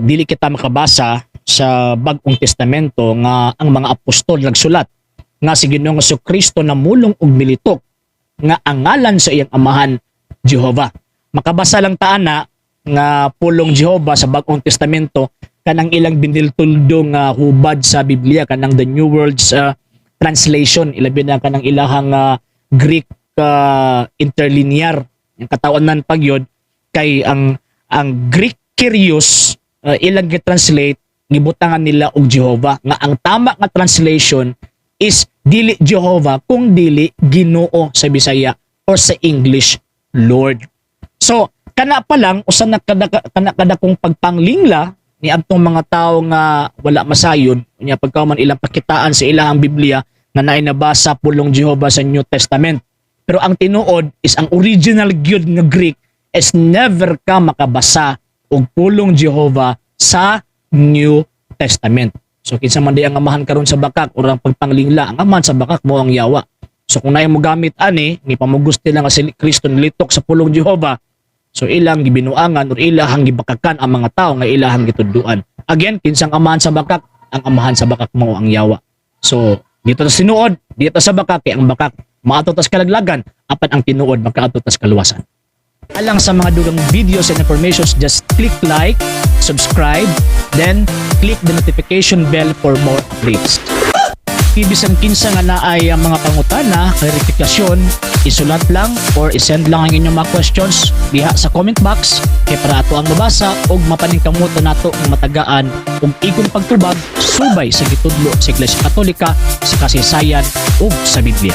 dili kita makabasa sa Bagong Testamento nga ang mga apostol nagsulat nga si Ginoong Jesucristo namulong og militok nga ang ngalan sa iyang amahan Jehova. Makabasa lang ta ana nga pulong Jehova sa Bagong Testamento kanang ilang biniltuldo nga hubad sa Biblia kanang the New World Translation, ilabi na kanang ilahang Greek interlinear yung katawanan pagyod kay ang Greek Kyrios ilang gitranslate gibutangan nila og Jehova nga ang tama nga translation is dili Jehova kung dili Ginoo sa Bisaya or sa English Lord. So kana pa lang usa na kada kong pagpanglingla ni adtong mga tao nga wala masayod nya pagkauman ilang pakitaan sa ilahang Biblia nga naay nabasa pulong Jehova sa New Testament. Pero ang tinuod is ang original gyud nga Greek is never ka makabasa og pulong Jehova sa New Testament. So kinsa man di ang amahan karon sa bakak o ang pagpanglingla, ang amahan sa bakak mo ang yawa. So kung naay mo gamit ani, ni pamugusti lang nga si Kristo nilitok sa pulong Jehova, so ilang gibinuangan or ilahang gibakakan ang mga tao nga ilahang gitudduan. Again, kinsang amahan sa bakak, ang amahan sa bakak mo ang yawa. So dito sa sinuod, dito sa bakak, kay ang bakak maato tas kalaglagan, apan ang tinuod magkaato tas kaluwasan. Alang sa mga dugang videos and informations, just click like, subscribe, then click the notification bell for more updates. Bisan kinsa nga naay ang mga pangutana, klarifikasyon, isulat lang or isend lang ang inyong mga questions diha sa comment box kay para ato ang mabasa ug mapaningkamuto nato ang matagaan ug igong pagtubag subay sa gitudlo sa Iglesia Katolika sa kasaysayan ug sa Biblia.